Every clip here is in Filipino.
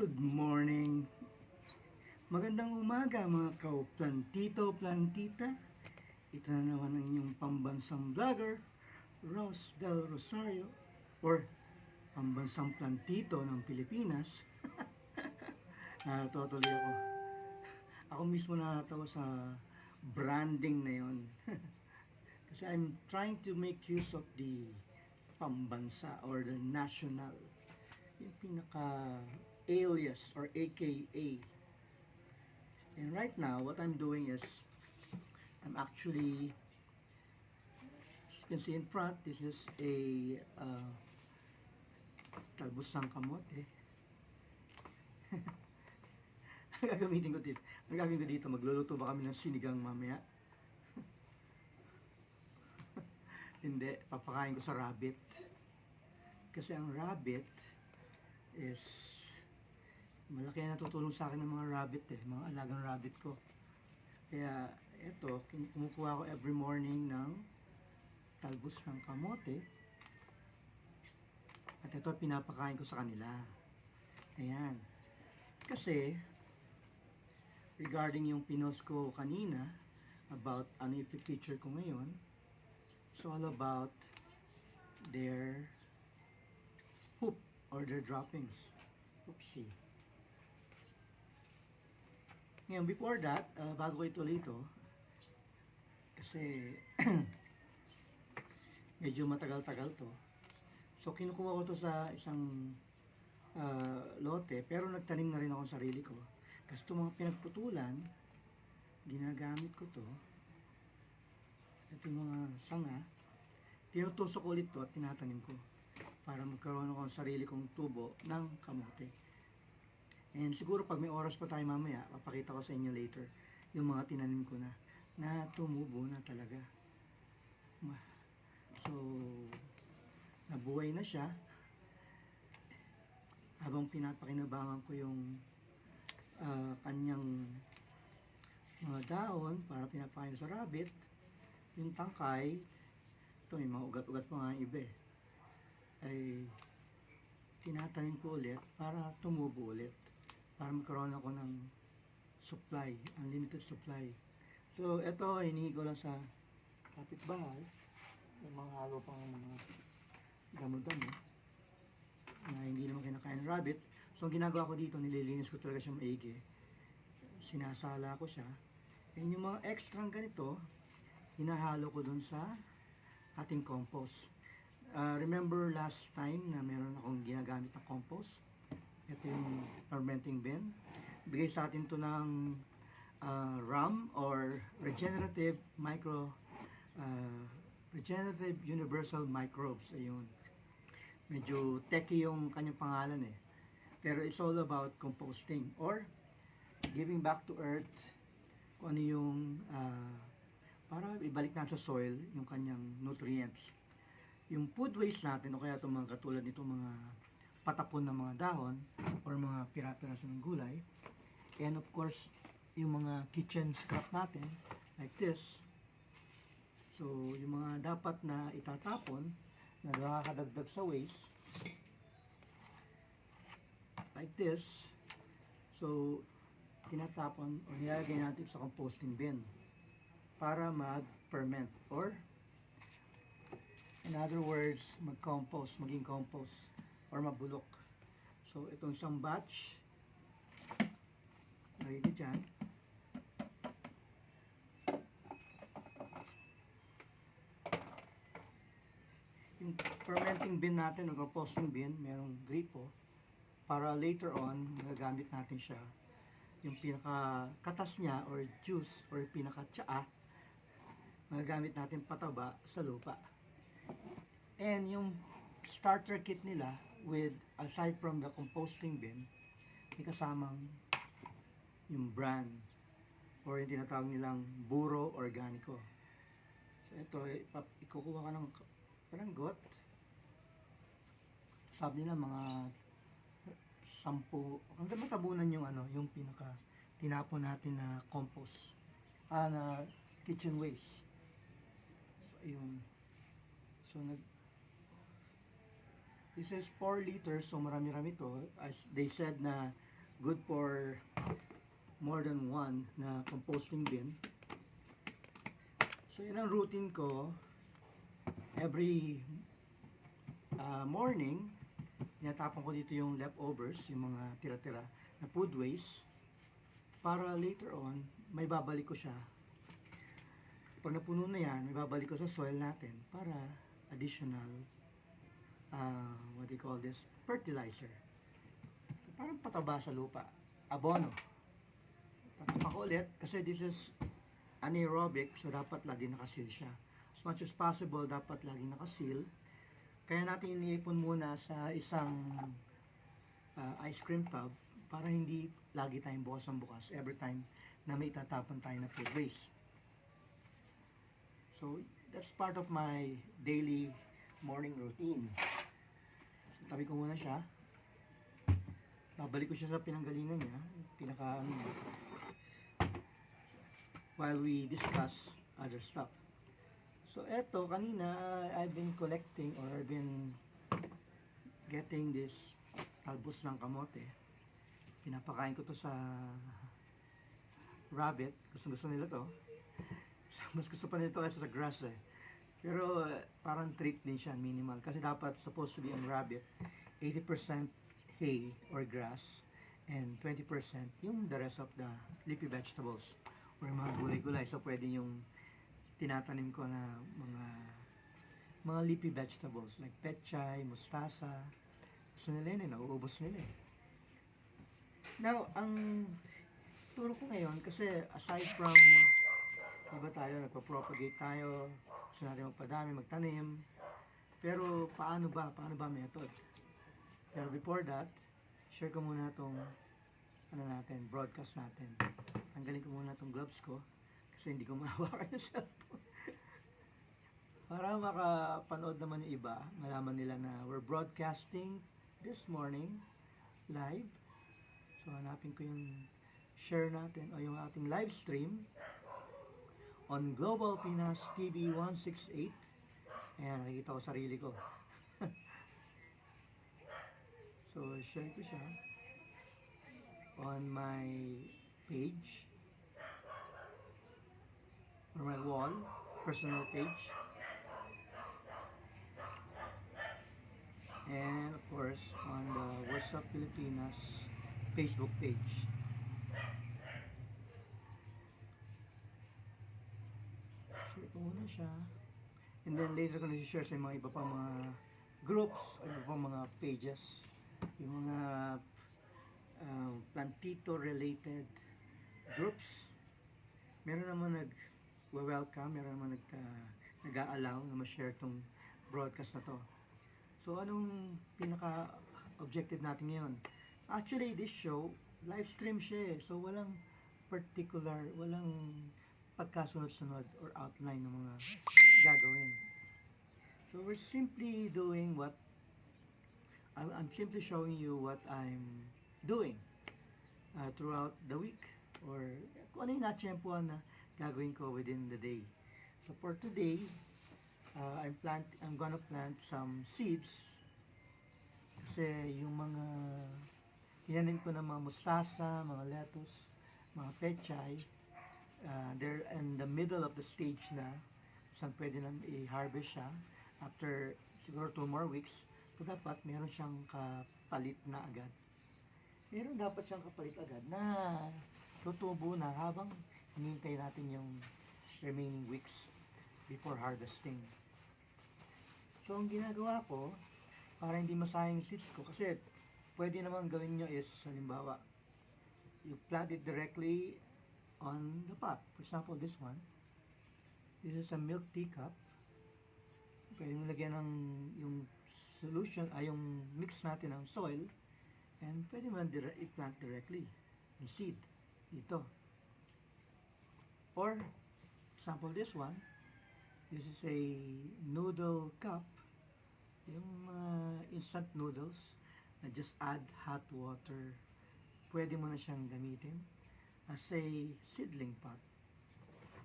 Good morning. Magandang umaga mga ka-plantito, plantita. Ito na naman ang inyong pambansang vlogger, Ross Del Rosario, or pambansang plantito ng Pilipinas. Natutuloy ako. Ako mismo natatawa sa branding na yon. Kasi I'm trying to make use of the pambansa or the national, yung pinaka alias or AKA. And right now, what I'm doing is, I'm actually, as you can see in front, this is a talbos ng kamote. Ang gagamitin ko dito, magluluto ba kami ng sinigang mamaya? Hindi, papakain ko sa rabbit. Kasi ang rabbit is malaki na natutulong sa akin ng mga rabbit mga alagang rabbit ko. Kaya eto, kumukuha ko every morning ng talbos ng kamote. At ito pinapakain ko sa kanila. Ayan. Kasi regarding yung pinost ko kanina about ano yung picture ko ngayon, it's all about their poop or their droppings. Oopsie. Ngayon, before that, bago ko ituloy ito, kasi medyo matagal-tagal to. So, kinukuha ko to sa isang lote, pero nagtanim na rin ako ng sarili ko. Kasi itong mga pinagputulan, ginagamit ko to. Ito yung mga sanga, tinutusok ulit to at tinatanim ko para magkaroon ako ng sarili kong tubo ng kamote. And siguro pag may oras pa tayo mamaya, papakita ko sa inyo later yung mga tinanim ko na tumubo na talaga. So, nabuhay na siya. Habang pinapakinabangan ko yung kanyang mga dahon para pinapakain sa rabbit, yung tangkay, ito may mga ugat-ugat pa nga iba ay tinatanim ko ulit para tumubo ulit, para magkaroon ako ng supply, unlimited supply. So ito, hiningi ko lang sa kapitbahay, yung mga halo pang mga damo-damo na hindi naman kinakain ng rabbit. So ang ginagawa ko dito, nililinis ko talaga siya maigi, sinasala ko siya, and yung mga extrang ganito hinahalo ko dun sa ating compost. Remember last time na meron akong ginagamit na compost? Ito yung fermenting bin. Bigay sa atin to ng RAM or Regenerative Universal Microbes. Ayun. Medyo techy yung kanyang pangalan Pero it's all about composting or giving back to earth kung ano yung para ibalik na sa soil yung kanyang nutrients. Yung food waste natin o kaya itong mga katulad nito mga patapon ng mga dahon or mga pira-piraso ng gulay, and of course yung mga kitchen scrap natin like this, so yung mga dapat na itatapon na nakakadagdag sa waste like this, so tinatapon o nilagay natin sa composting bin para mag-ferment or in other words, mag-compost, maging compost or mabulok. So, itong isang batch, lagay ko dyan. Yung fermenting bin natin, o composting bin, merong gripo para later on, magagamit natin siya. Yung pinaka-katas niya or juice or pinaka-tsaa, magagamit natin pataba sa lupa. And yung starter kit nila with, aside from the composting bin, may kasamang yung brand or yung tinatawag nilang Buro Organico. So ito, ikukuha ka ng paranggot. Sabi nila mga 10 hanggang matabunan yung yung pinaka tinapon natin na compost, na kitchen waste. So ayun. So this is 4 liters, so marami-rami to. As they said na good for more than one na composting bin. So yun ang routine ko. Every morning, tinatapon ko dito yung leftovers, yung mga tira-tira na food waste, para later on, may babalik ko siya. Pag napuno na yan, may babalik ko sa soil natin para additional, what do you call this, fertilizer. So, parang pataba sa lupa, abono. Tatapak ko ulit, kasi this is anaerobic, so dapat lagi nakasil siya. As much as possible, dapat lagi nakasil. Kaya natin iniipon muna sa isang ice cream tub para hindi lagi tayong bukas ang bukas every time na may itatapon tayo na food waste. So, that's part of my daily morning routine. So, tabi ko muna siya. Babalik ko siya sa pinanggalingan niya, while we discuss other stuff. So, eto, kanina, I've been collecting or I've been getting this talbos ng kamote. Pinapakain ko to sa rabbit. Gusto nila to. Mas gusto pa nito kaysa sa grass eh. Pero parang treat din siya, minimal. Kasi dapat supposed to be on rabbit, 80% hay or grass and 20% yung the rest of the leafy vegetables or mga gulay-gulay. So, pwede yung tinatanim ko na mga leafy vegetables like pechay, mustasa. Gusto nila yun, nauubos nila eh. Now, ang turo ko ngayon, kasi aside from iba tayo, nagpa-propagate tayo, gusto natin magpadami, magtanim, pero paano ba method? Pero before that, share ko muna itong broadcast natin. Tanggalin ko muna itong gloves ko kasi hindi ko mahawakan yung cellphone. Para makapanood naman yung iba, malaman nila na we're broadcasting this morning live. So hanapin ko yung share natin o yung ating live stream on Global Pinas TV 168. Ayan, nakikita ko sarili ko. So share ko siya on my page or my wall, personal page, and of course on the What's Up Pilipinas Facebook page. Share ko muna siya, and then later ko na share sa mga iba pang mga groups, iba pang mga pages, yung mga plantito related groups. Meron naman welcome, meron naman nag-a-allow na ma-share tong broadcast na to. So anong pinaka-objective natin ngayon? Actually, this show, live stream siya eh. So walang particular, walang pagkasunod-sunod or outline ng mga gagawin. So we're simply doing I'm simply showing you what I'm doing throughout the week or kung ano yung natsyempohan na gagawin ko within the day. So for today, I'm gonna plant some seeds kasi yung mga tinanim ko ng mga mustasa, mga lettuce, mga pechay, they're in the middle of the stage na saan pwede na i-harvest siya after siguro 2 more weeks. So dapat meron siyang kapalit na agad. Meron dapat siyang kapalit agad na tutubo na habang hinihintay natin yung remaining weeks before harvesting. So ang ginagawa ko para hindi masayang seeds ko, kasi pwede naman gawin nyo is halimbawa you plant it directly on the pot. For example, this one, this is a milk teacup. Pwede mo lagyan ng yung solution yung mix natin ng soil, and pwede mo i-plant directly yung seed dito. Or example, this one, this is a noodle cup, yung instant noodles na just add hot water. Pwede mo na siyang gamitin as a seedling pot.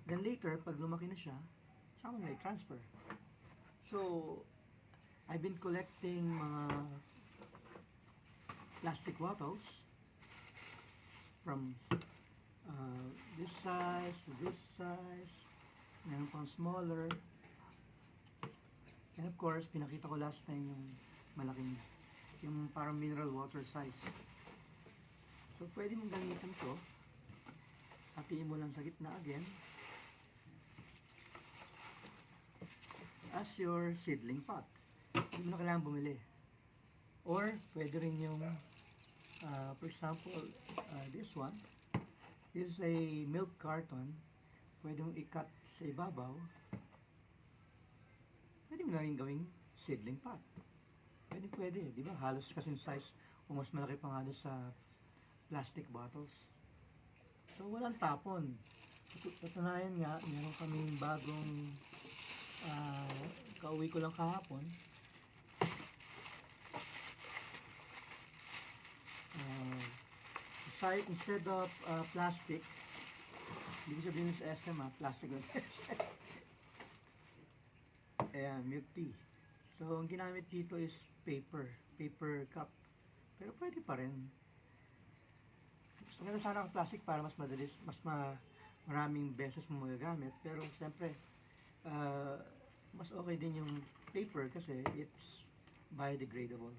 Then later, pag lumaki na siya, saka mo na i-transfer. So I've been collecting mga plastic bottles from this size to this size. Meron pang smaller. And of course, pinakita ko last time yung malaking, yung parang mineral water size. So, pwede mong gamitin to. Hatiin mo lang sa gitna again. As your seedling pot. Hindi mo na kailangan bumili. Or, pwede rin yung, for example, this one. This is a milk carton. Pwede mong i-cut sa ibabaw. Pwede mo na rin gawing seedling pot. Pwede, di ba? Halos kasing size o mas malaki pa nga sa plastic bottles. So, walang tapon. Patunayan nga, meron kaming bagong kauwi ko lang kahapon. Instead of plastic, hindi ko sabihin sa SM plastic lang. Ayan, milk tea. So, ang ginamit dito is paper cup. Pero pwede pa rin. So, ganda sana ang plastic para mas madalis, maraming beses mo magagamit. Pero, siyempre, mas okay din yung paper kasi it's biodegradable.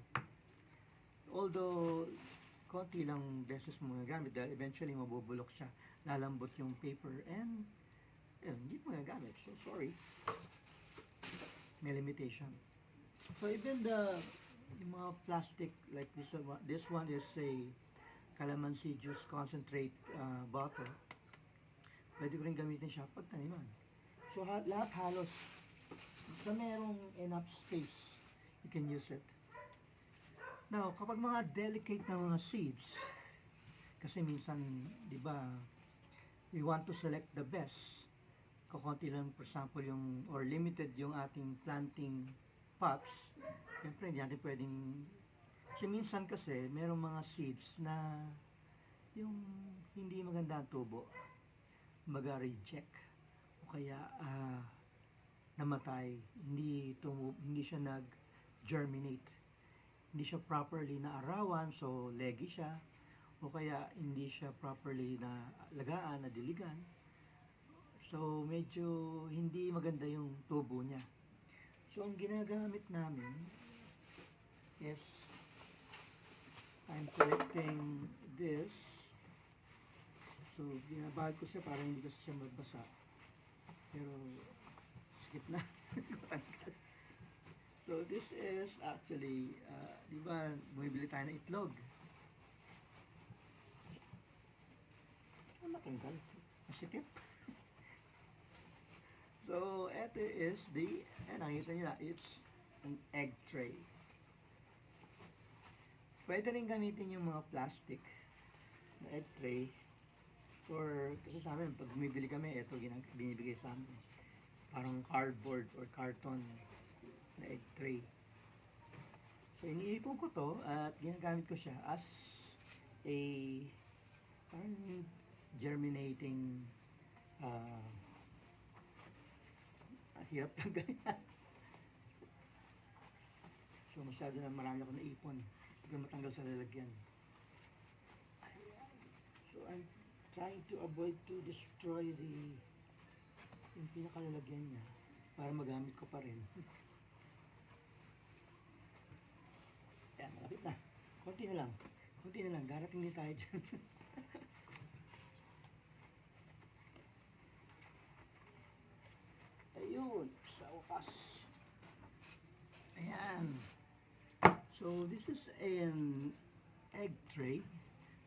Although, konti lang beses mo magagamit dahil eventually mabubulok siya. Lalambot yung paper and hindi mo magagamit. So, sorry. May limitation. So even yung mga plastic like this one is a calamansi juice concentrate bottle. Pwede ko rin gamitin siya pag taniman. So lahat halos sa merong enough space, you can use it. Now, kapag mga delicate na mga seeds, kasi minsan, di ba, we want to select the best. Kukunti lang, for example, or limited yung ating planting pots. Siyempre, hindi natin pwedeng, kasi minsan kasi, merong mga seeds na yung hindi maganda ang tubo, reject, o kaya namatay, hindi siya nag-germinate. Hindi siya properly naarawan, so leggy siya, o kaya hindi siya properly nalagaan, nadiligan. So, medyo hindi maganda yung tubo niya. So, ang ginagamit namin is I'm collecting this. So, binabahal ko siya para hindi kasi siya magbasa. Pero, skip na. So, this is actually, di ba, bumibili tayo ng itlog. Matanggal. Masikip. So, ito is nakita nyo na, it's an egg tray. Pwede rin gamitin yung mga plastic na egg tray. Kasi sa amin, pag bumibili kami, ito binibigay sa amin. Parang cardboard or carton na egg tray. So, iniipon ko to at ginagamit ko siya as a parang germinating hirap ng ganyan. So, masyado na marami ako naipon. Hindi ko matanggal sa lalagyan. So, I'm trying to avoid to destroy yung pinakalalagyan niya para magamit ko pa rin. Yan, malapit na. Konti na lang. Darating din tayo dyan. Ayun, sa wakas. Ayan. So, this is an egg tray.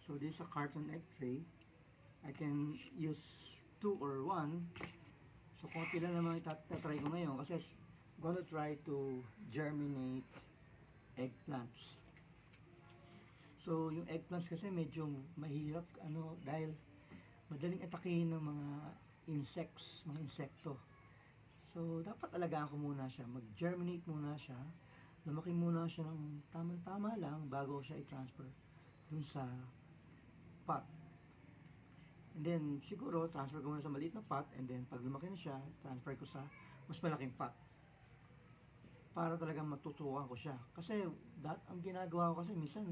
So, this is a carton egg tray. I can use 2 or 1. So, konti lang naman itatry ko ngayon kasi I'm gonna try to germinate eggplants. So, yung eggplants kasi medyo mahirap dahil madaling atakihin ng mga insects, mga insekto. So, dapat alagaan ko muna siya. Mag-germinate muna siya. Lumaki muna siya ng tama-tama lang bago siya i-transfer dun sa pot. And then, siguro, transfer ko muna sa maliit na pot and then, pag lumaki na siya, transfer ko sa mas malaking pot. Para talagang matutukan ko siya. Kasi, ang ginagawa ko kasi, minsan,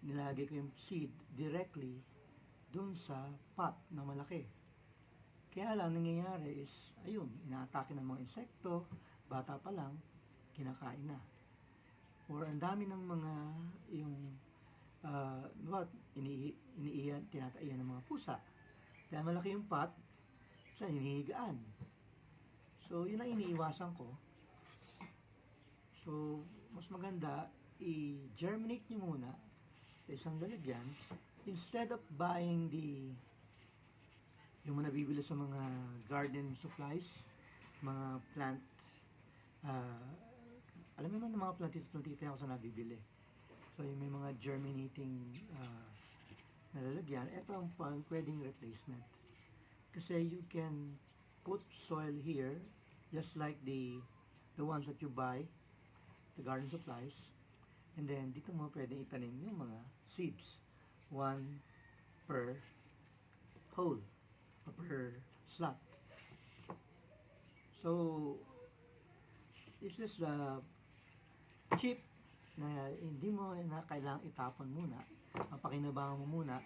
nilagay ko yung seed directly dun sa pot na malaki. Kaya lang nangyayari is, ayun, inaatake ng mga insekto, bata pa lang, kinakain na. Or ang dami ng mga, yung, iniiyan, tinataiyan ng mga pusa. Kaya malaki yung pot, sa hinihigaan. So, yun ang iniiwasan ko. So, mas maganda, i-germinate nyo muna sa isang lalagyan instead of buying yung mga nabibili sa mga garden supplies, mga plant, alam mo naman ng mga plantita ako sa nabibili. So, yung may mga germinating nalalagyan, ito ang pwedeng replacement. Kasi you can put soil here, just like the ones that you buy, the garden supplies, and then dito mo pwedeng itanim yung mga seeds, one per hole, per slot. So, this is the cheap na hindi mo na kailangang itapon muna, mapakinabangan mo muna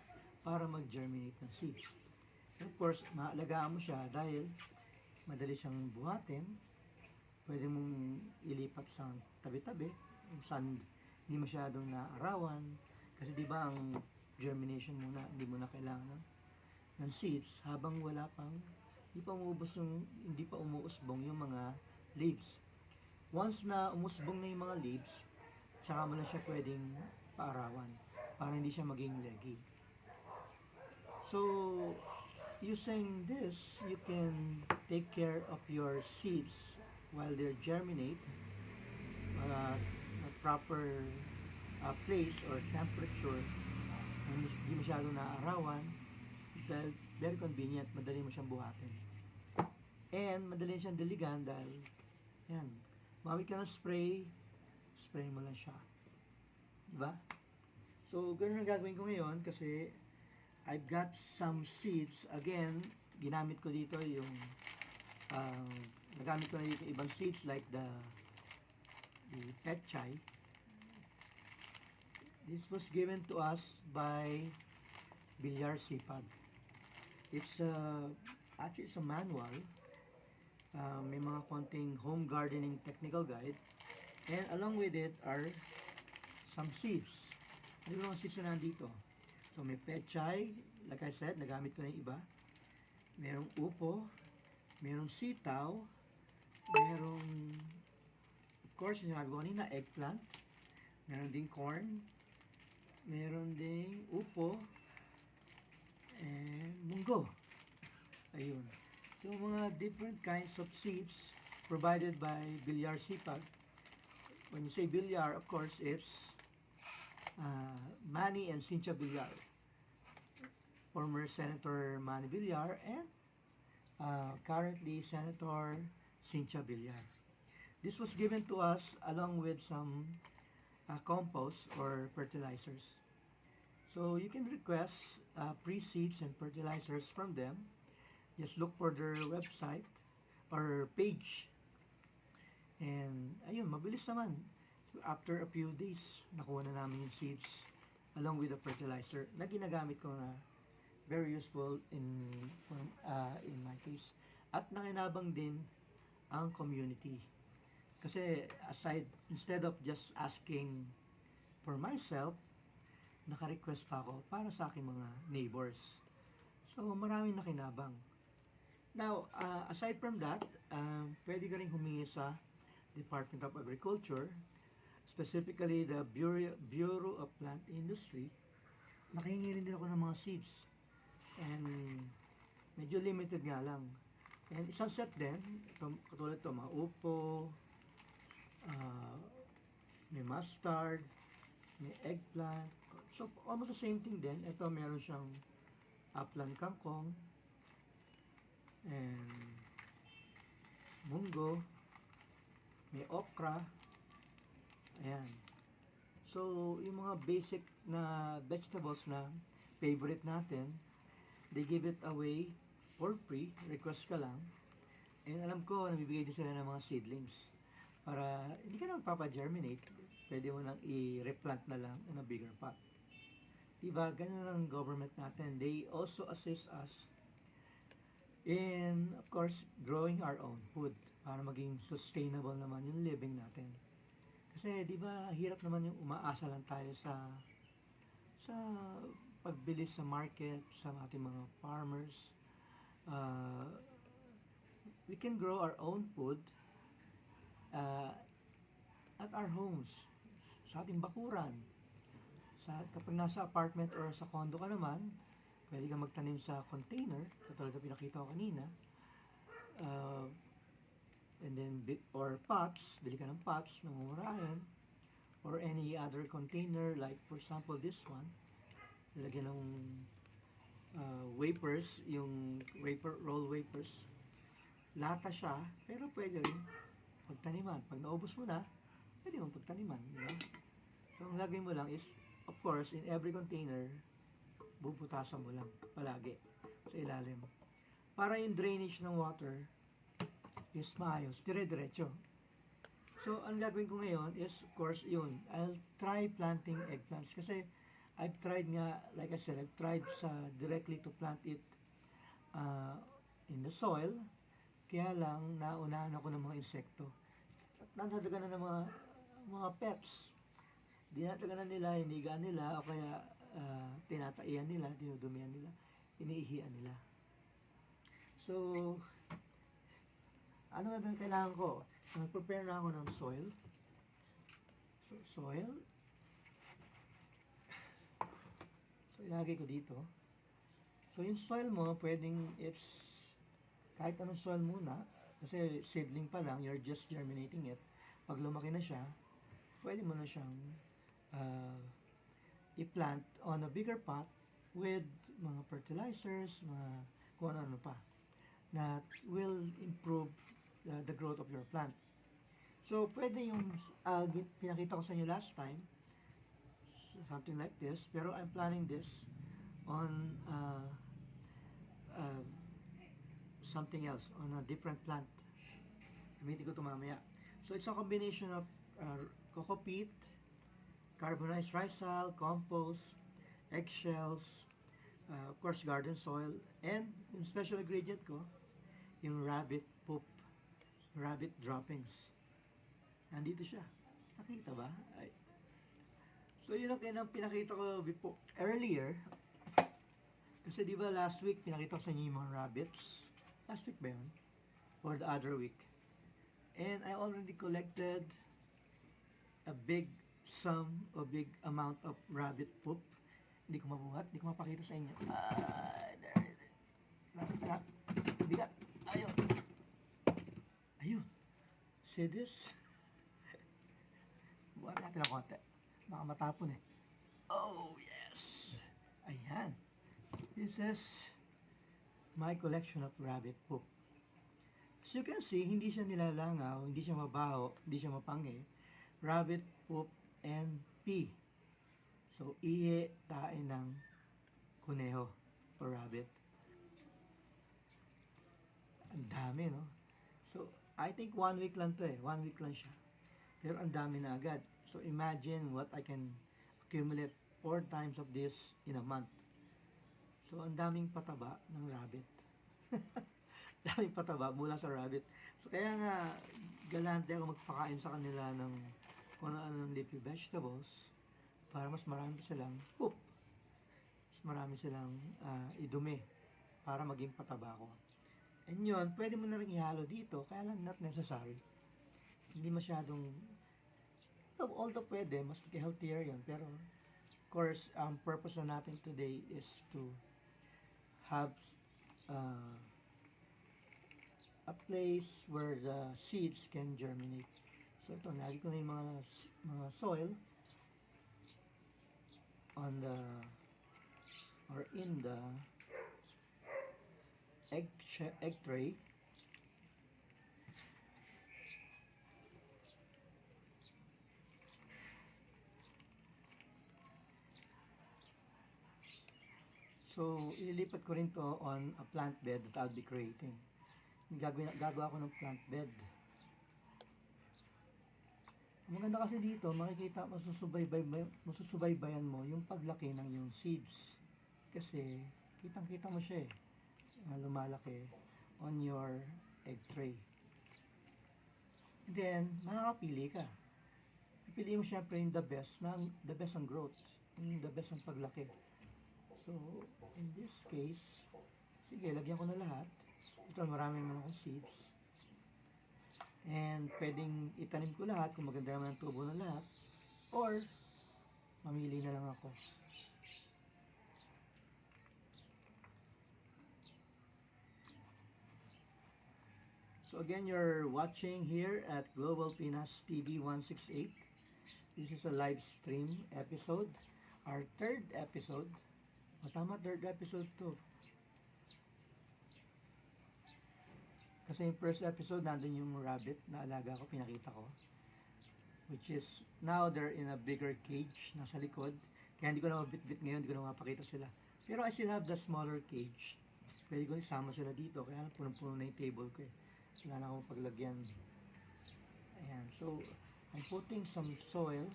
para mag-germinate ng seeds. And of course, maalagaan mo siya dahil madali siyang buhatin, pwede mong ilipat sa tabi-tabi, saan hindi masyadong naarawan, kasi di ba ang germination muna, hindi mo na kailangan ng seeds habang wala pang, hindi pa umuusbong yung mga leaves. Once na umusbong na yung mga leaves, tsaka mo na siya pwedeng paarawan para hindi siya maging leggy. So, using this, you can take care of your seeds while they're germinate, a proper place or temperature, hindi masyadong naaarawan, dahil very convenient, madali mo siyang buhatin. And madali siyang diligan dahil, yan, mawit ka ng spray mo lang siya. Diba? So, ganun ang gagawin ko ngayon kasi I've got some seeds. Again, ginamit ko dito yung nagamit ko na dito ibang seeds like the petchay. This was given to us by Bilyar Sipag. It's actually it's a manual. May mga konting home gardening technical guide, and along with it are some seeds. Ano yung mga seeds na nandito? So may petchay, like I said, nagamit ko na yung iba. Merong upo, merong sitaw, merong, of course, yung sinabi ko kanina, eggplant, meron ding corn, meron ding upo, and munggo. Ayun. So, mga different kinds of seeds provided by Bilyar Sipag. When you say Bilyar, of course, it's Manny and Cynthia Bilyar. Former Senator Manny Bilyar and currently Senator Cynthia Bilyar. This was given to us along with some compost or fertilizers. So, you can request pre-seeds and fertilizers from them. Just look for their website or page. And, ayun, mabilis naman. So, after a few days, nakuha na namin yung seeds along with the fertilizer na ginagamit ko na very useful in my case. At nakinabang din ang community. Kasi, instead of just asking for myself, naka-request pa ako para sa aking mga neighbors. So, maraming nakinabang. Now, aside from that, pwede ka rin humingi sa Department of Agriculture, specifically the Bureau of Plant Industry. Nakahingi rin din ako ng mga seeds. And medyo limited nga lang. And isang set din, katulad ito, mga upo, may mustard, may eggplant. So, almost the same thing din. Ito, meron siyang upland kangkong, and munggo, may okra, ayan. So, yung mga basic na vegetables na favorite natin, they give it away for free, request ka lang. And alam ko, nabibigay din sila ng mga seedlings para hindi ka na magpapa-germinate, pwede mo nang i-replant na lang in a bigger pot. Diba, ganun ang government natin. They also assist us in, of course, growing our own food para maging sustainable naman yung living natin. Kasi, di ba, hirap naman yung umaasa lang tayo sa pagbili sa market, sa ating mga farmers. Uh, we can grow our own food uh, at our homes, sa ating bakuran. Kapag nasa apartment or sa condo ka naman, pwede kang magtanim sa container, katulad na pinakita ko kanina. Uh, and then, or pots, bili ka ng pots na mumurahin, or any other container, like for example this one, lagyan ng wafers, yung roll wafers. Lata siya, pero pwede rin pagtaniman. Pag naubos mo na, pwede mong pagtaniman, di ba? So, ang lagay mo lang is, of course, in every container, bubutasan mo lang palagi sa ilalim. Para yung drainage ng water is maayos, dire-diretso. So, ang gagawin ko ngayon is, of course, yun. I'll try planting eggplants kasi I've tried nga, like I said, I've tried directly to plant it in the soil. Kaya lang, naunahan ako ng mga insekto. At nadadagan na ng mga pets. Dinadaganan nila, hinigaan nila, o kaya tinataian nila, dinudumihan nila, iniihian nila. So, ano na kailangan ko? Nag-prepare na ako ng soil. So, soil. So, ilagay ko dito. So, yung soil mo, pwedeng kahit anong soil muna, kasi seedling pa lang, you're just germinating it. Pag lumaki na siya, pwede mo na siyang i-plant on a bigger pot with mga fertilizers, mga kung ano pa, that will improve the growth of your plant. So, pwede yung pinakita ko sa inyo last time, something like this, pero I'm planning this on something else, on a different plant. Gamitin ko ito mamaya. So, it's a combination of coco peat, carbonized rice hull, compost, eggshells, of course, garden soil, and yung special ingredient ko, yung rabbit poop, rabbit droppings. Nandito siya. Nakita ba? So, yun ang pinakita ko earlier. Kasi di ba last week, pinakita ko sa inyo yung mga rabbits. Last week ba yun? Or the other week. And I already collected a big big amount of rabbit poop. Hindi ko mabuhat, hindi ko mapakita sa inyo. There. Bigat. Ayun. Ayun. See this? Buhat natin ang konti. Baka matapon eh. Oh, yes. Ayan. This is my collection of rabbit poop. As you can see, hindi siya nilalangaw, hindi siya mabaho, hindi siya mapanghe. Rabbit poop and pee. So, ihi, tae ng kuneho or rabbit. Ang dami, no? So, I think 1 week lang to eh. 1 week lang siya. Pero ang dami na agad. So, imagine what I can accumulate 4 times of this in a month. So, ang daming pataba ng rabbit. Daming pataba mula sa rabbit. So, kaya nga, galante ako magpakain sa kanila ng kung ano ng leafy vegetables para mas marami silang poop. Mas marami silang idumi para maging pataba ko. And yun, pwede mo na rin ihalo dito, kaya lang not necessary. Hindi masyadong, although pwede, mas healthier yun. Pero, of course, ang purpose na natin today is to have a place where the seeds can germinate. So ito, lagi ko na yung mga soil on the or in the egg tray. So, ililipat ko rin to on a plant bed that I'll be creating. Gagawa ko ng plant bed. Ang maganda kasi dito, makikita, masusubaybayan mo yung paglaki ng yung seeds. Kasi, kitang-kita mo siya lumalaki on your egg tray. And then, makakapili ka. Pipiliin mo syempre yung the best ang growth, yung the best ang paglaki. So, in this case, sige, lagyan ko na lahat. Ito, marami naman akong seeds. And pwedeng itanim ko lahat kung maganda naman ang tubo na lahat. Or, mamili na lang ako. So again, you're watching here at Global Pinas TV 168. This is a live stream episode. Our third episode. Tama, third episode to. Kasi yung first episode, nandun yung rabbit na alaga ko, pinakita ko. Which is, now they're in a bigger cage, nasa likod. Kaya hindi ko na mabit-bit ngayon, hindi ko na mapakita sila. Pero I still have the smaller cage. Pwede ko isama sila dito, kaya punong-puno na yung table ko wala na akong paglagyan. Ayan, so, I'm putting some soil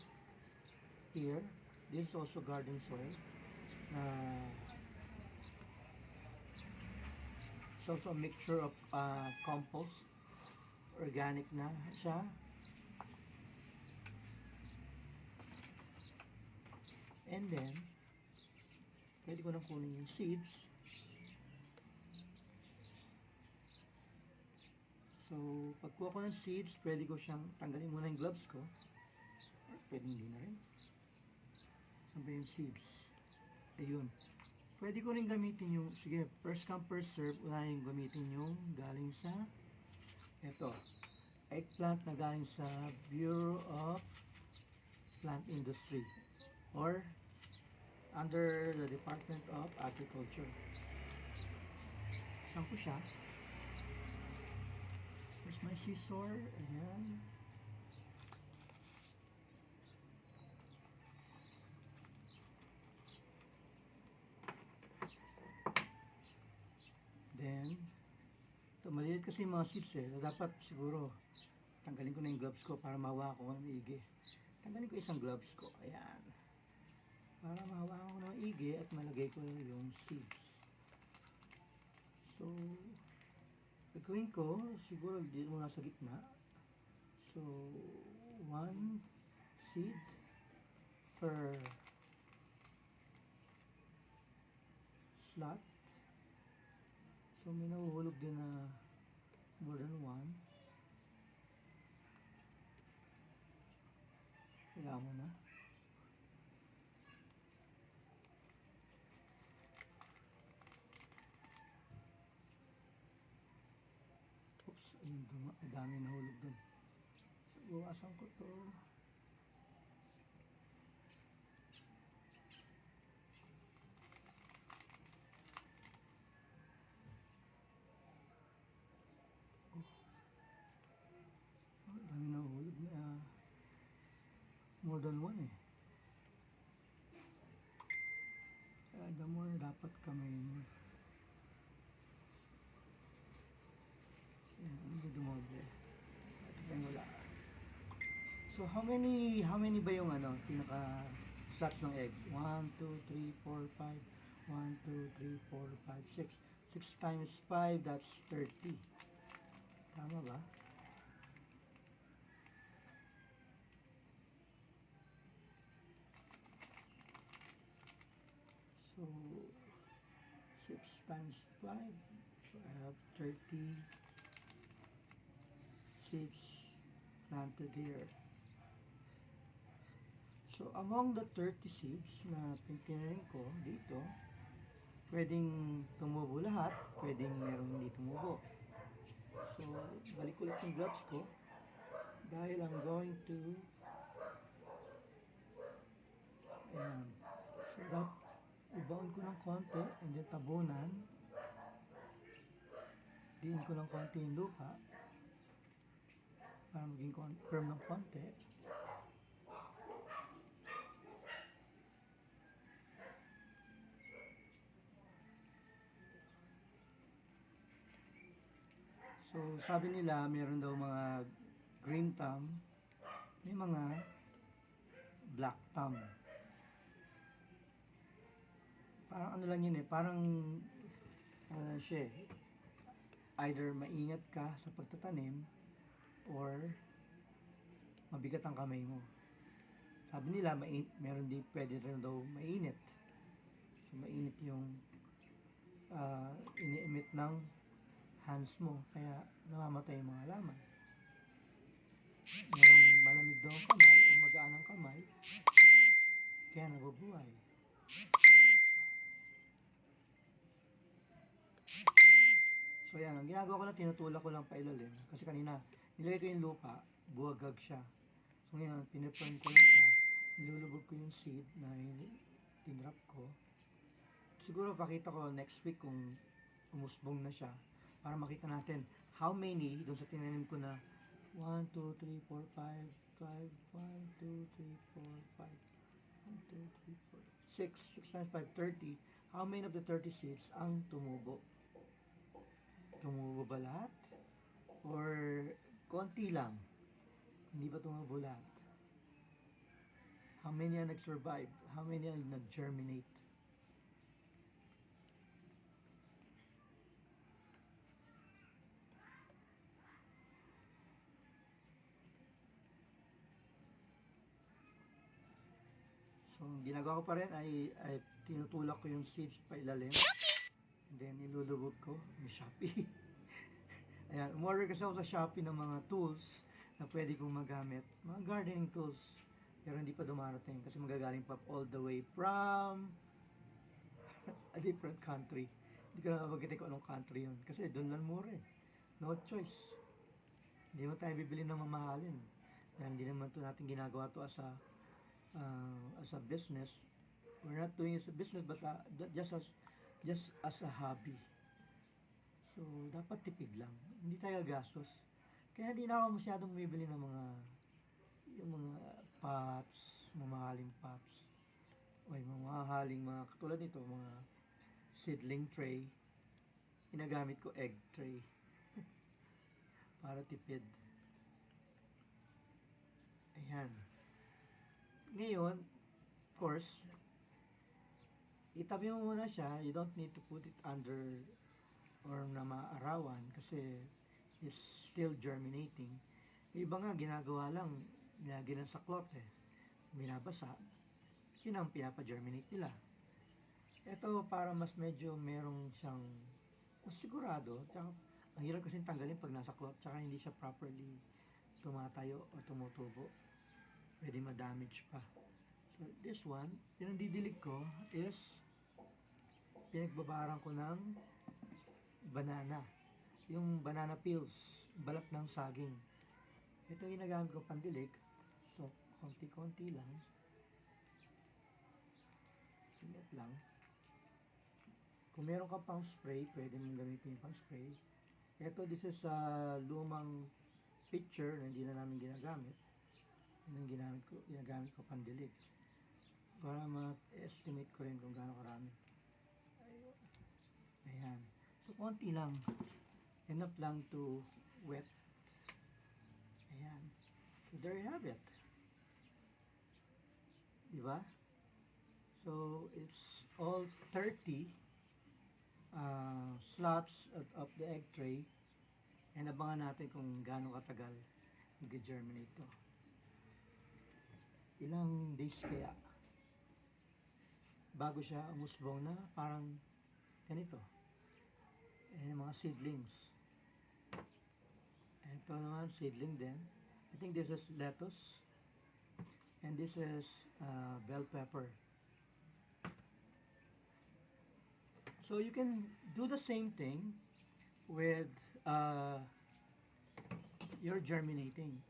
here. This is also garden soil. It's also a mixture of compost. Organic na siya. And then, pwede ko nang kunin yung seeds. So, pagkuha ko ng seeds, pwede ko siyang tanggalin muna yung gloves ko. Or pwede hindi na rin. Saan ba yung seeds? Ayun. Pwede ko rin gamitin yung, sige, first come first serve, unahin yung gamitin yung galing sa, eto, eggplant na galing sa Bureau of Plant Industry or under the Department of Agriculture. Saan ko siya? Here's my scissor. Ayan. Then, ito, maliit kasi yung mga seeds dapat siguro, tanggalin ko na yung gloves ko para mahawa ko ng igi. Tanggalin ko isang gloves ko. Ayan. Para mahawa ko ng igi at malagay ko yung seeds. So, gagawin ko, siguro dito muna sa gitna. So, one seed per slot. So, may nahuhulog din na more than one. Kaya mo na. Oops, ayun, dami nahulog dun. So, buwasan ko to. Dami nahulog na more than one Kaya the more dapat kami hindi dumoble. Ito pa yung wala. So how many ba yung pinaka slots ng egg? 1, 2, 3, 4, 5. 1, 2, 3, 4, 5, 6. 6 times 5, that's 30. Tama ba? So 6 times 5, so I have 30 seeds planted here. So among the 30 seeds na pintinarin ko dito, pwedeng tumubo lahat, pwedeng merong hindi tumubo. So balik ulit yung gloves ko dahil I'm going to ayan. So ibaon ko ng konti and then tabunan. Diin ko ng konti yung lupa para maging firm ng konti. So sabi nila meron daw mga green thumb may mga black thumb. Parang ano lang yun parang siya either maingat ka sa pagtatanim or mabigat ang kamay mo. Sabi nila, meron din pwede rin daw mainit. So, mainit yung ini-emit ng hands mo, kaya namamatay yung mga halaman. Merong malamig daw ang kamay o magaan ang kamay, kaya nabubuhay. So yan, ang ginagawa ko lang, tinutulak ko lang pailalim. Kasi kanina, nilagay ko yung lupa, buwagag siya. So ngayon, pinipern ko lang siya, nilulubog ko yung seed na tinrap ko. Siguro pakita ko next week kung umusbong na siya, para makita natin how many doon sa tinanim ko na 1, 2, 3, 4, 5, 5, 1, 2, 3, 4, 5, 1, 2, 3, 4, 6 times 5, 30. How many of the 30 seeds ang tumubo? Tumubo ba lahat? Or konti lang? Hindi ba tumubo lahat? How many ang nag-survive? How many ang nag-germinate? So, ginagawa ko pa rin ay tinutulak ko yung seeds pa ilalim. And then, nilulubog ko. May Shopee. Ayan, umorder kasi ako sa Shopee ng mga tools na pwede kong magamit. Mga gardening tools. Pero hindi pa dumarating kasi magagaling pa all the way from a different country. Hindi ko na mabagitin kung anong country yun. Kasi doon lang mura eh. No choice. Hindi mo tayo bibili ng mamahalin. Dahil hindi naman ito natin ginagawa to as a business. We're not doing it as a business but just as a hobby. So, dapat tipid lang. Hindi tayo gastos. Kaya hindi na ako masyadong bumibili ng yung mga pots, mamahaling pots. O yung mamahaling mga katulad nito, mga seedling tray. Ginagamit ko egg tray. Para tipid. Ayan. Ngayon, of course, itabi mo muna siya. You don't need to put it under or na maarawan kasi it's still germinating. Iba nga ginagawa lang, ginagyan sa cloth binabasa, yun ang pinapa-germinate nila. Ito para mas medyo merong siyang mas sigurado, tsaka ang hirap kasi tanggalin pag nasa cloth, tsaka hindi siya properly tumatayo o tumutubo, pwede ma-damage pa. So this one, pinandidilig ko is pinagbabaran ko ng banana, yung banana peels, balat ng saging. Ito yung ginagamit ko pandilig. So, konti-konti lang. Ingat lang. Kung meron ka pang spray, pwede mong gamitin yung pang spray. Ito, this is a lumang pitcher na hindi na namin ginagamit. Yun ang ginagamit ko pandilig. Para ma-estimate ko rin kung gaano karami. Ayan. So, konti lang. Enough lang to wet. Ayan. So, there you have it. Diba? So, it's all 30 slots of the egg tray. And abangan natin kung gaano katagal mag-germinate to. Ilang days kaya bago siya umusbong na parang ganito. Ayan, mga seedlings. Ito naman, seedling din. I think this is lettuce. And this is bell pepper. So you can do the same thing with your germinating.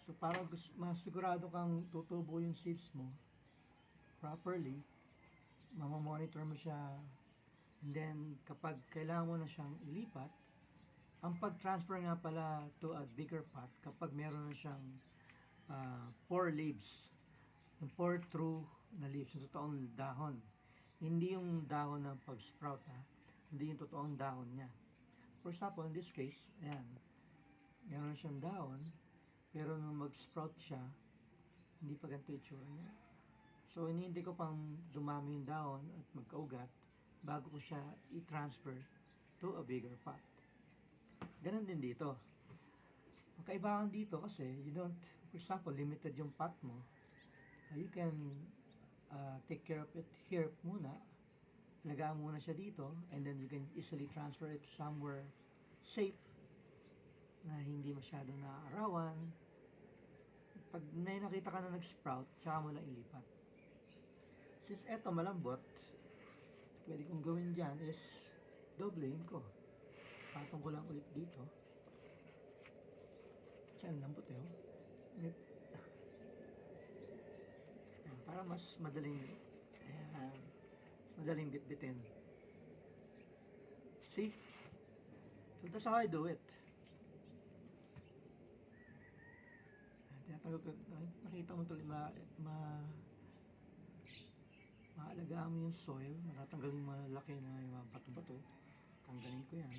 So para mas sigurado kang tutubo yung seeds mo properly, mamamonitor mo siya. And then, kapag kailangan mo na siyang ilipat, ang pag-transfer nga pala to a bigger pot, kapag meron na siyang 4 leaves, yung 4 true na leaves, yung totoong dahon. Hindi yung dahon ng pag-sprout, hindi yung totoong dahon niya. For example, in this case, ayan, meron siyang dahon, Pero nung mag-sprout siya, hindi pa ganito itsura niya. So, hinihintay ko pang dumami yung dahon at magkaugat bago ko siya i-transfer to a bigger pot. Ganun din dito. Ang kaibahan dito kasi, you don't, for example, limited yung pot mo. You can take care of it here muna. Lagaan muna siya dito and then you can easily transfer it somewhere safe na hindi masyadong naaarawan. Pag may nakita ka na nag-sprout, tsaka mo lang ilipat. Since eto malambot, pwede kong gawin dyan is doblein ko. Patong ko lang ulit dito. Kasi lambot eh. Ayan, para mas madaling madaling bitbitin. See? So that's how I do it. Tinatanggal ko, nakita mo tuloy maalagaan mo yung soil, matatanggalin mo malaki na yung mga bato-bato. Tanggalin ko yan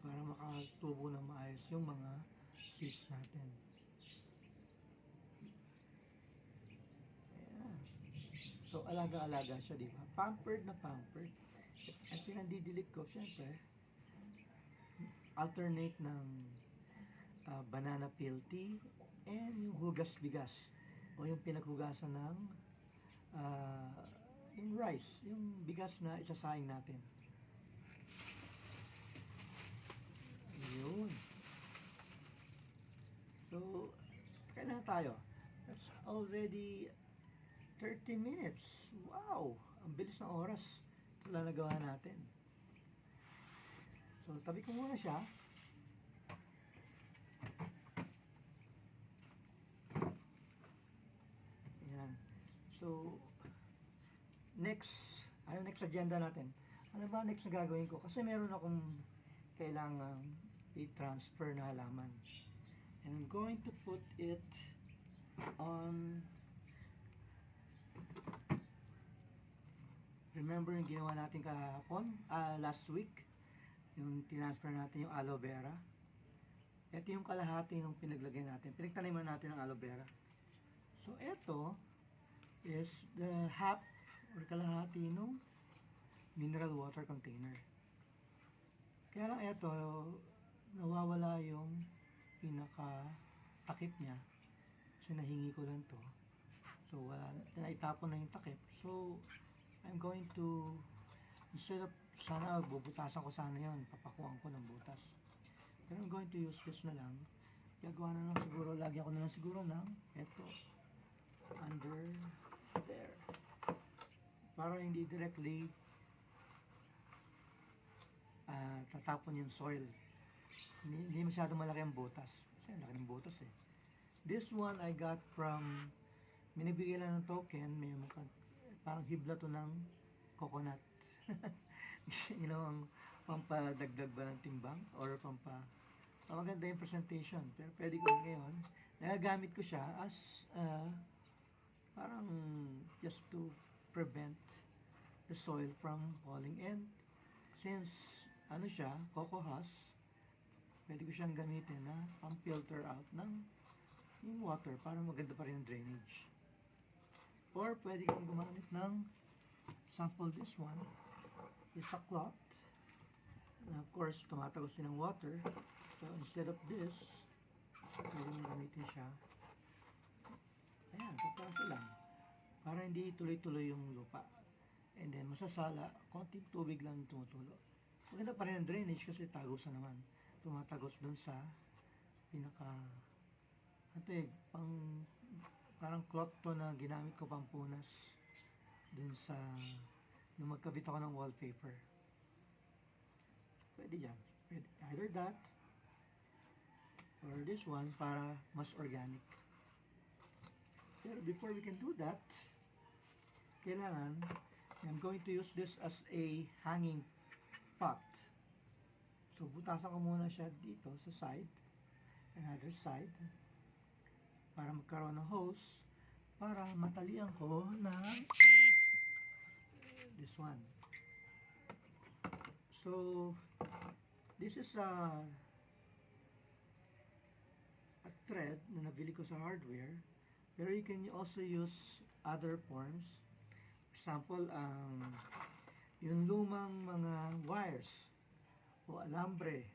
para makatubo ng maayos yung mga seeds natin. Ayan. So alaga-alaga siya, di ba? Pampered na pampered. At pinandidilig ko, syempre, alternate ng banana peel tea and yung hugas bigas o yung pinaghugasan ng yung rice, yung bigas na isasaing natin. Yun. So, kailan tayo? That's already 30 minutes. Wow! Ang bilis ng oras. Wala nagawa natin. So, tabi ko muna siya. Ayan. So, next agenda natin. Ano ba next na gagawin ko? Kasi meron akong kailangang i-transfer na halaman. And I'm going to put it on, remember yung ginawa natin kahapon, last week, yung transfer natin yung aloe vera. Ito yung kalahati ng pinaglagay natin. Pinagtaniman natin ng aloe vera. So, ito is the half or kalahati ng mineral water container. Kaya lang ito, nawawala yung pinaka-takip niya. Kasi nahingi ko lang to. So, naitapon na yung takip. So, I'm going to, instead of, sana bubutasan ko sana yun, papakuan ko ng butas. Pero I'm going to use this na lang. Gagawa na lang siguro, lagyan ko na lang siguro ng ito, under there. Para hindi directly tatapon yung soil. Hindi masyado malaki ang butas. Kasi laki ng butas eh. This one I got from, minibigay lang ng token, may parang hibla to ng coconut. You know, ang pampadagdag ba ng timbang? Or maganda yung presentation. Pero pwede ko ngayon, nagagamit ko siya as parang just to prevent the soil from falling in. Since ano siya, coco husk, pwede ko siyang gamitin na pang-filter out ng yung water para maganda pa rin ang drainage. Or pwede kang gumamit ng sample this one is a cloth na of course tumatagos din ng water. So instead of this, pwede mong gamitin siya. Ayan, kapaso lang para hindi tuloy-tuloy yung lupa. And then masasala, konting tubig lang tumutulo. Maganda pa rin ang drainage kasi tagosan naman. Tumatagos dun sa pinaka parang cloth to na ginamit ko pang punas dun sa nung magkabit ako ng wallpaper. Pwede yan. Pwede. Either that or this one para mas organic. Pero before we can do that, kailangan, I'm going to use this as a hanging pot. So, butasan ko muna siya dito sa side, another side, para magkaroon ng holes, para matalian ko na this one. So, this is thread na nabili ko sa hardware, pero you can also use other forms. For example, yung lumang mga wires o alambre,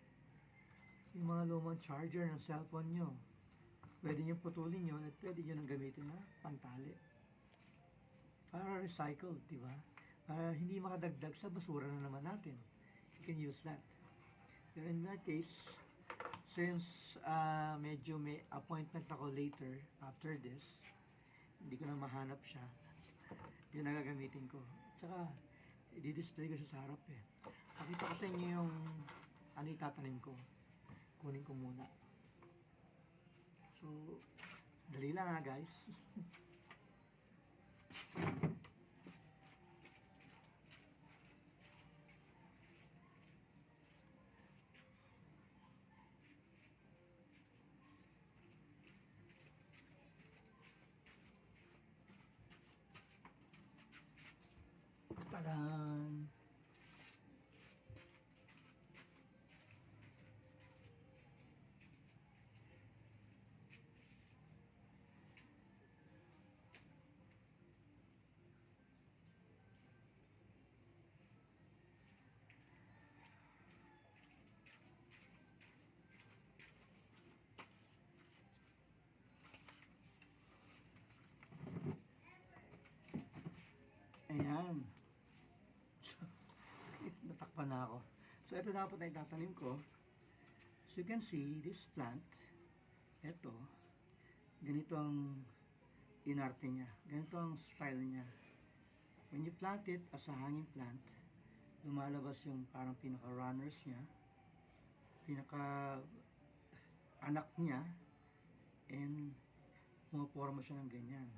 yung mga lumang charger ng cellphone nyo, pwede nyo putulin yun at pwede nyo nang gamitin na pantali. Para recycle, di ba? Para hindi makadagdag sa basura na naman natin. You can use that. Pero in my case, since medyo may appointment ako later after this, hindi ko na mahanap siya, yun ang gagamitin ko. Tsaka, i-display ko siya sa harap eh. Pakita ko sa inyo yung ano itatanim ko. Kunin ko muna. So, dali lang guys. Tadan! Ayan. So, natakpan na ako. So, ito dapat na itatanim ko. So, you can see this plant. Ito. Ganito ang inarte niya. Ganito ang style niya. When you plant it as a hanging plant, lumalabas yung parang pinaka-runners niya, pinaka-anak niya, and pumaporma siya ng ganyan.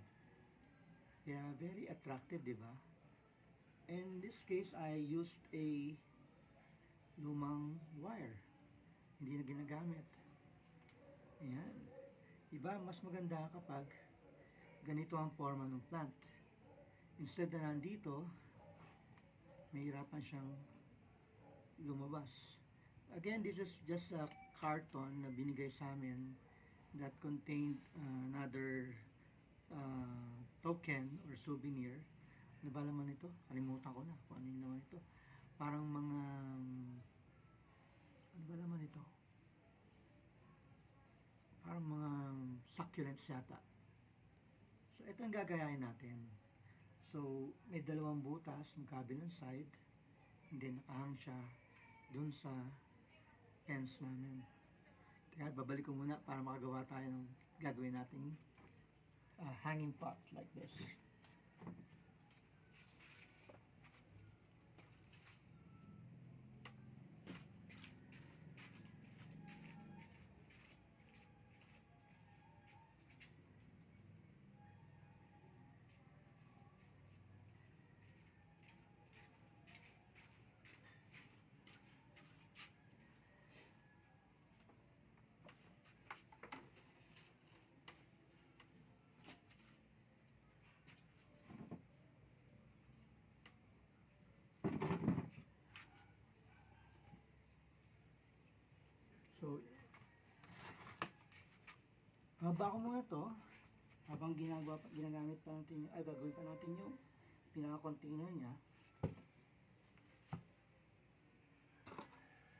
Kaya very attractive, di ba? In this case, I used a lumang wire. Hindi na ginagamit. Ayan. Diba, mas maganda kapag ganito ang forma ng plant. Instead na nandito, mahirapan siyang lumabas. Again, this is just a carton na binigay sa amin that contained another token or souvenir. Ano ba naman ito? Kalimutan ko na kung ano yung naman ito. Parang mga ano ba naman ito? Parang mga succulents yata. So ito ang gagayahin natin. So may dalawang butas ng kabilang side, and then nakahang siya dun sa ends namin. Kaya babalik ko muna para makagawa tayo ng gagawin nating hanging pot like this. So, haba ko muna to habang ginagamit pa natin yung, gagawin pa natin yung pinaka-container niya.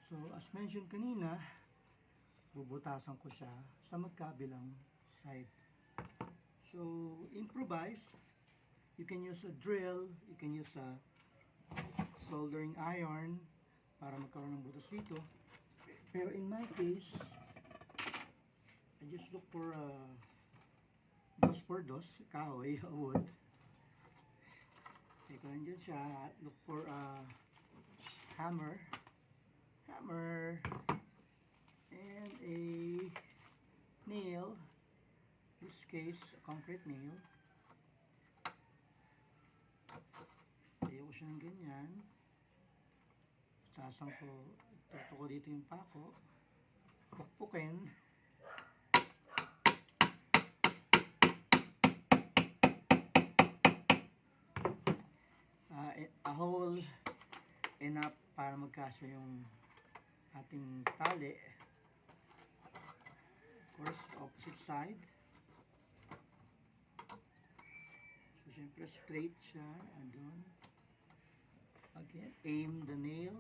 So, as mentioned kanina, bubutasan ko siya sa magkabilang side. So, improvise. You can use a drill, you can use a soldering iron para magkaroon ng butas dito. Pero in my case, I just look for dos, kahoy, wood. Okay, kung nandyan siya, look for a hammer, and a nail, in this case, a concrete nail. Tayo ko siya ng ganyan. Tasan ko, ituto ko dito yung pako, pukpukin. A hole enough para magkasya yung ating tali. course, opposite side. So, syempre, straight siya. Andun. Again, aim the nail.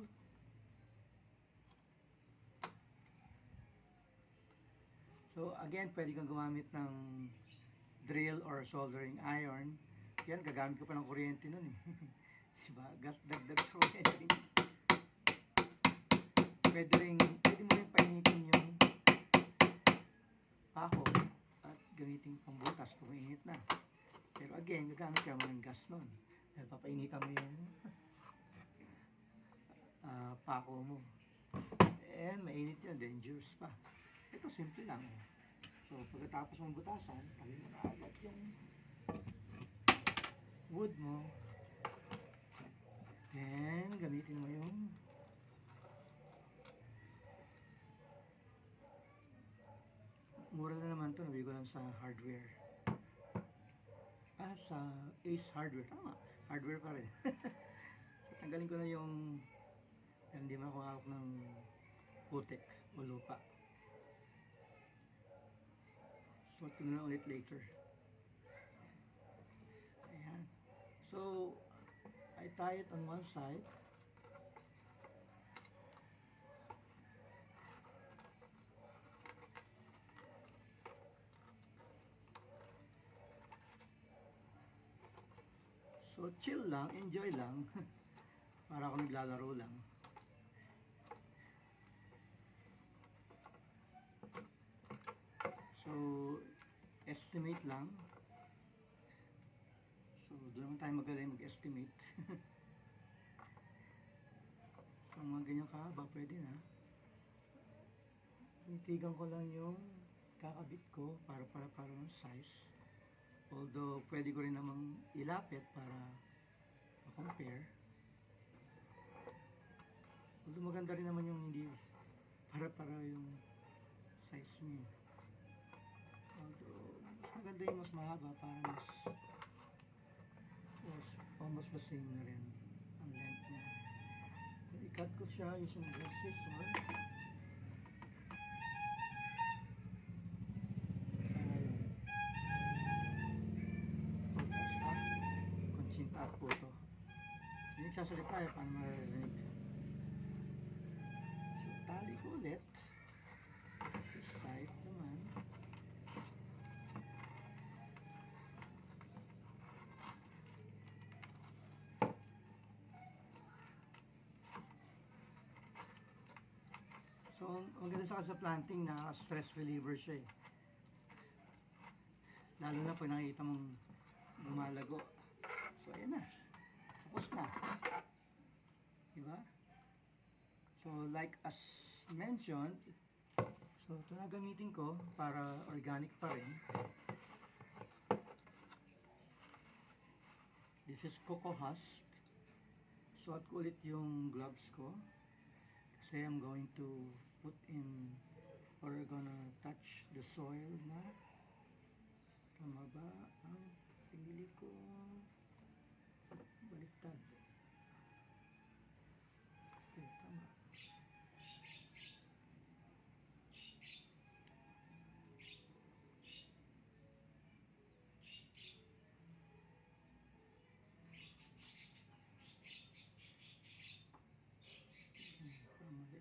So, again, pwede kang gumamit ng drill or soldering iron. Yan, gagamit ko pa ng kuryente nun eh. Diba? Gas, dagdag sa kuryente. Pwede mo rin painitin yung pako at gamitin pang butas kung mainit na. Pero again, gagamit ka mo ng gas nun. Dahil papainitan mo yung pako mo. And mainit yun, dangerous pa. Ito, simple lang. So, pagkatapos mong butasan, tabi mo na agad yung wood mo. Then, gamitin mo yung mura na naman ito, nabili ko lang sa hardware. Sa Ace Hardware. Tama, hardware pa rin. So, tanggalin ko na yung hindi makakawak ng putik o lupa. Sort ko na lang ulit later. Ayan. So, I tie it on one side. So, chill lang, enjoy lang. Para ako naglalaro lang. So, estimate lang. So, doon naman tayo magaling mag-estimate. So, mga ganyan kahaba, pwede na. Tinitigan ko lang yung kakabit ko para ng size. Although, pwede ko rin namang ilapit para ma-compare. Although, maganda rin naman yung hindi para yung size niya. Although, mas maganda yung mas mahaba para mas almost the same na rin ang length niya. So, i-cut ko siya using the scissor. Konsinta at puto. Hindi nagsasalita eh, paano maririnig. So, tali ko ulit. This side naman. So, ang ganda sa planting na stress reliever siya eh. Lalo na pag nakikita mong lumalago. So, ayan na. Tapos na. Diba? So, like as mentioned, so ito na gamitin ko para organic pa rin. This is cocoa husk. Suot ko ulit yung gloves ko. Kasi I'm going to put in or gonna touch the soil na. Tama ba ang pili ko? Baliktad. Okay, tama. Mali.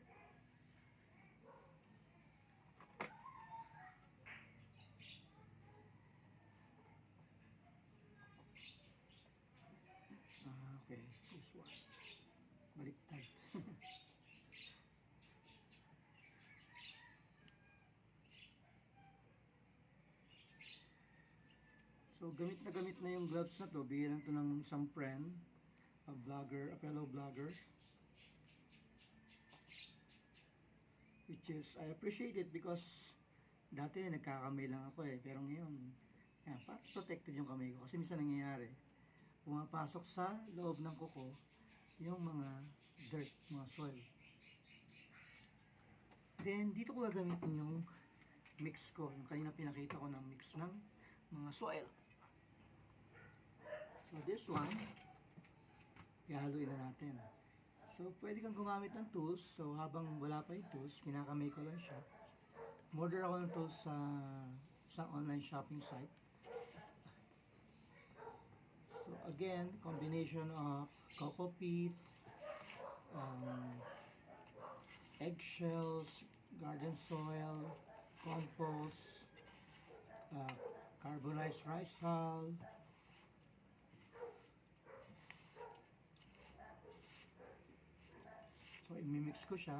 Okay, this one. Baliktad. So, gamit na yung gloves na to. Bigyan lang to ng isang friend, a vlogger, a fellow vlogger. Which is, I appreciate it because dati nagkakamay lang ako eh. Pero ngayon, yan, protected yung kamay ko. Kasi minsan nangyayari, pumapasok sa loob ng kuko yung mga dirt, mga soil. Then, dito ko gagamitin yung mix ko. Yung kanina pinakita ko ng mix ng mga soil. So, this one, ihahaluin na natin. So, pwede kang gumamit ng tools. So, habang wala pa yung tools, kinakamay ko lang siya. Order ako nito sa online shopping site. So again, combination of coco peat, eggshells, garden soil, compost, carbonized rice hull. So, imimix ko siya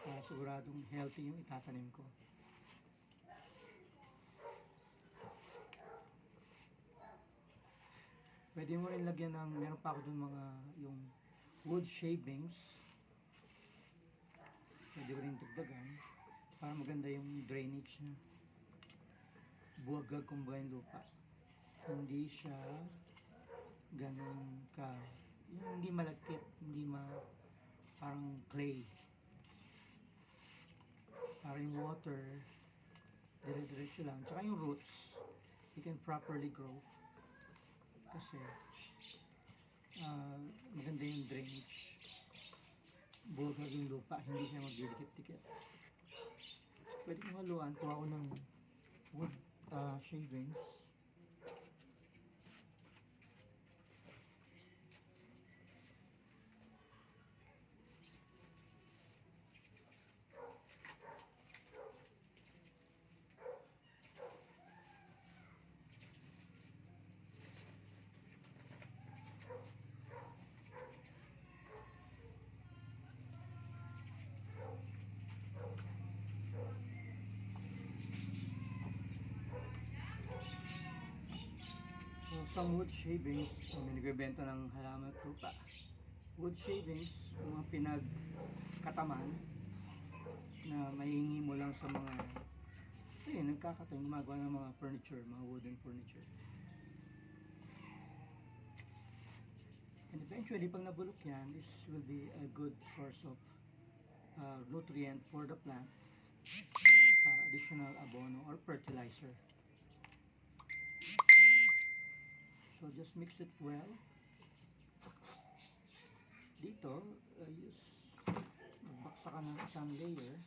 para siguradong healthy yung itatanim ko. Pwede mo rin lagyan ng, meron pa ako dun mga yung wood shavings. Pwede mo rin dagdagan para maganda yung drainage niya. Buwagag kumbaga yung lupa. Hindi siya ganun ka, yung hindi malagkit, hindi parang clay. Para yung water, dire-diretso lang. Tsaka yung roots, you can properly grow. Kasi, maganda yung drainage. Buwagag yung lupa, hindi siya magdidikit-dikit. Pwede kong haluan, kuha ko ng wood shavings. So, some wood shavings, may nagbebenta ng halaman at lupa. Wood shavings, mga pinagkataman na mahingi mo lang sa mga nagkakataon, gumagawa ng mga furniture, mga wooden furniture. And eventually, pag nabulok yan, this will be a good source of nutrient for the plant para additional abono or fertilizer. So just mix it well. Dito, magbaksa ka ng isang layer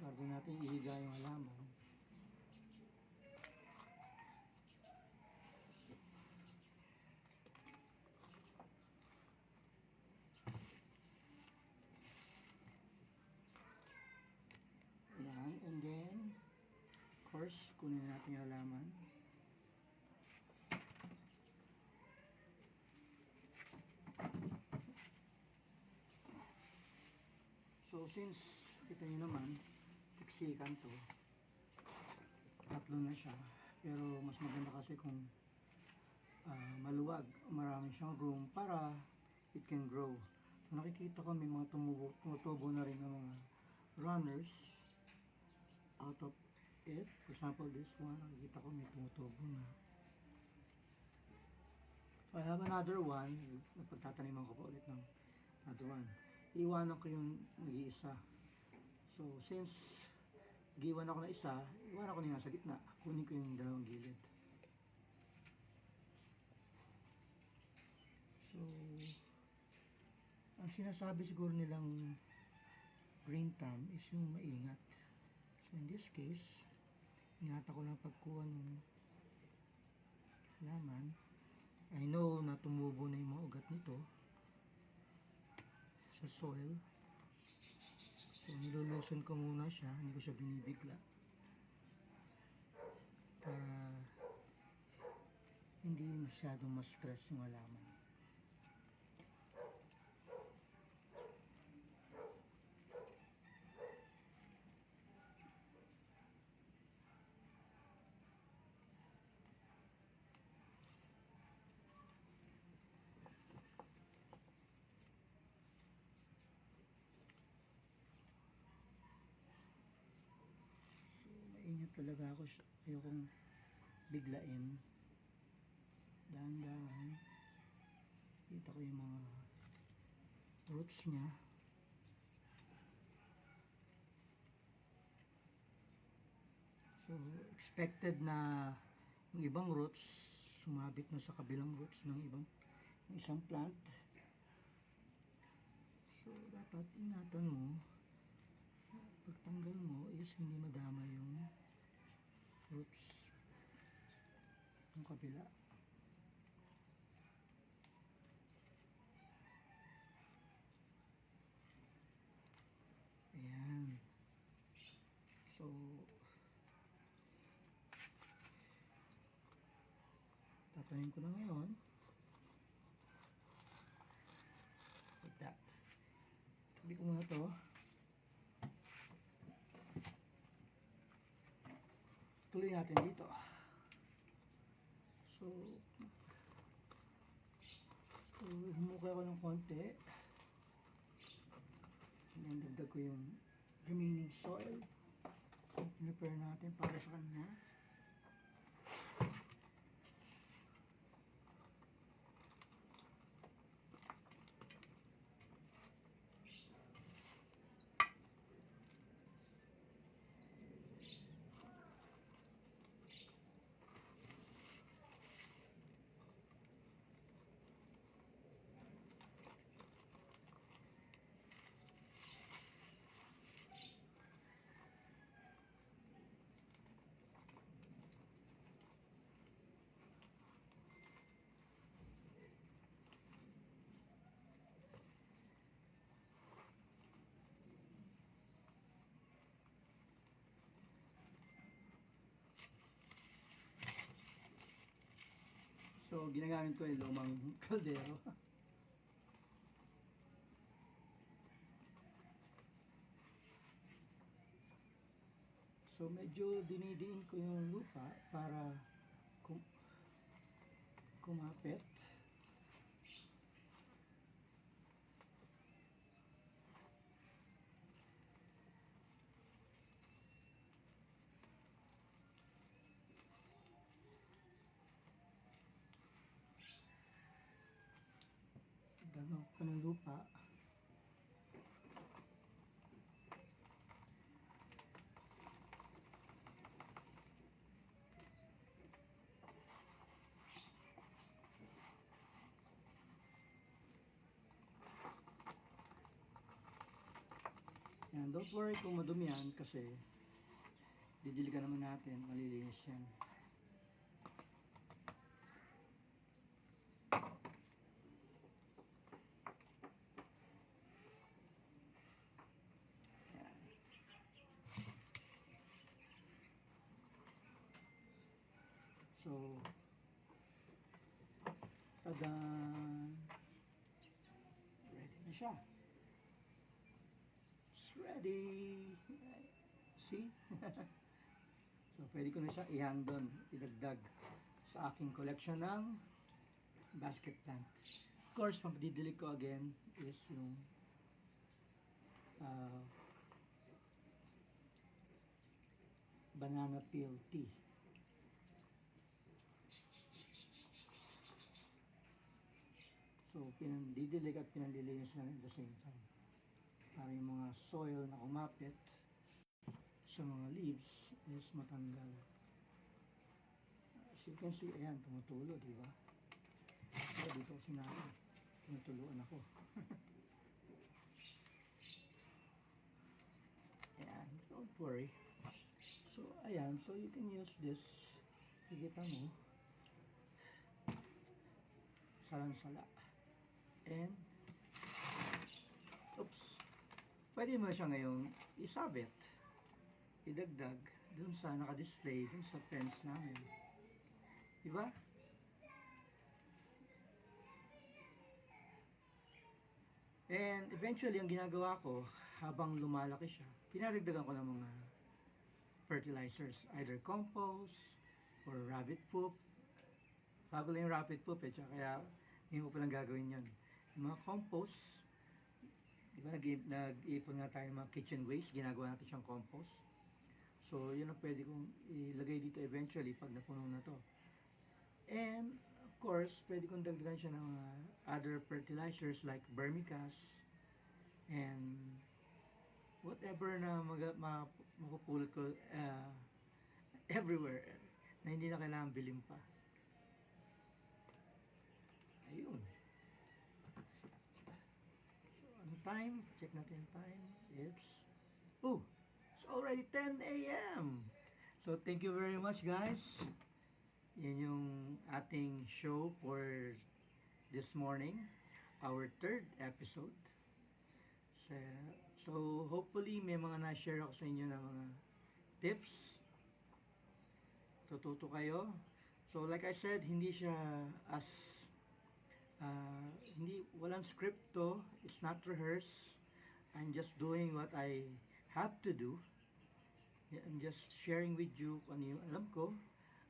bago natin ihiga yung halaman. Ayan, and then of course, kunin natin yung halaman. So since kita nyo naman, siksikan to, tatlo na siya, pero mas maganda kasi kung maluwag, marami siyang room para it can grow. So nakikita ko may mga tumutubo na rin ng mga runners out of it. For example, this one, nakikita ko may tumutubo na. So I have another one, napagtataniman ko pa ulit ng another one. Iwanan ko yung nag-iisa. So since giwan ako na isa, iwanan ko na yung sa gitna. Kunin ko yung dalawang gilid. So ang sinasabi siguro nilang green thumb is yung maingat. So in this case, ingatan ko lang pagkuha ng halaman. I know na tumubo na yung mga ugat nito sa soil. So niluluson ko muna siya, hindi ko siya binibigla para hindi masyadong ma-stress yung halaman. Maingat talaga ako, ayokong biglain. Dahan-dahan. Kita ko yung mga roots niya. So expected na yung ibang roots sumabit na sa kabilang roots ng isang plant. So dapat ingatan mo pagtanggal mo is hindi madama yung yung kabila. Ayan. So, tatayin ko na ngayon. Like that. Tabi ko muna to. Tuloy natin dito. So, humukay ako ng konti. And then, dagdag ko yung remaining soil. Prepare natin para sa kanya. So, ginagamit ko yung lumang kaldero. So, medyo dinidiin ko yung lupa para kumapit. Dalaw ko ng lupa. Yan, don't worry kung madumi yan kasi didiligan naman natin, malilinis yan. Yan. So, tadan! Ready na siya. It's ready! See? So, pwede ko na siya i-hang idagdag sa aking collection ng basket plant. Of course, magdidilig ko again is yung banana peel tea. So, pinandidilig at pinanlilinis na at the same time. Para yung mga soil na kumapit sa mga leaves is matanggal. As you can see, ayan, tumutulo, di ba? So, dito ko sinabi, tinutuluan ako. Ayan, don't worry. So, ayan, so you can use this, higita mo, salang-sala. And, oops, pwede mo siya ngayong isabit, idagdag dun sa naka-display, dun sa fence namin. Diba? And eventually, ang ginagawa ko, habang lumalaki siya, pinadagdagan ko ng mga fertilizers, either compost or rabbit poop. Bago lang yung rabbit poop kaya hindi ko palang gagawin yun. Yung mga compost, di ba nag-iipon nga tayo ng mga kitchen waste, ginagawa natin siyang compost. So, yun ang pwede kong ilagay dito eventually pag napuno na to. And, of course, pwede kong dagdagan siya ng other fertilizers like vermicast and whatever na mapupulot ko everywhere na hindi na kailangan bilhin pa. Ayun. So, ano time? Check natin yung time. It's It's already 10 a.m. So thank you very much guys. Yan yung ating show for this morning. Our third episode. So, so hopefully may mga na-share ako sa inyo na mga tips. So tuto kayo. So like I said, hindi siya as hindi walang script to. It's not rehearsed. I'm just doing what I have to do. I'm just sharing with you kung ano yung alam ko.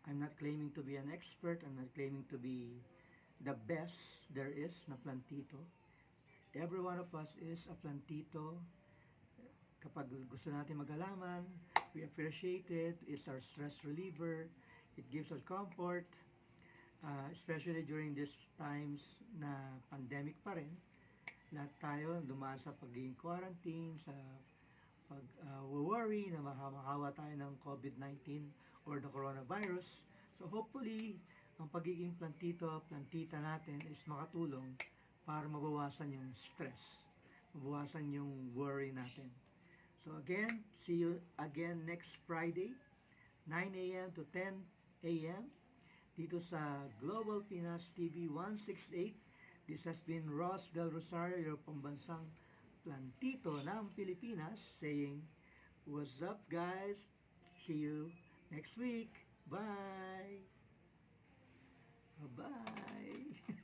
I'm not claiming to be an expert. I'm not claiming to be the best there is na plantito. Every one of us is a plantito. Kapag gusto natin maghalaman, we appreciate it. It's our stress reliever. It gives us comfort. Especially during these times na pandemic pa rin. Lahat tayo dumaan sa pagiging quarantine, sa pag-worry na makawa tayo ng COVID-19 or the coronavirus. So hopefully, ang pagiging plantita natin is makatulong para mabawasan yung stress, mabawasan yung worry natin. So again, see you again next Friday, 9 a.m. to 10 a.m. dito sa Global Pinas TV 168. This has been Ross Del Rosario, your pambansang plantito ng Pilipinas, saying, what's up guys? See you next week. Bye! Bye-bye!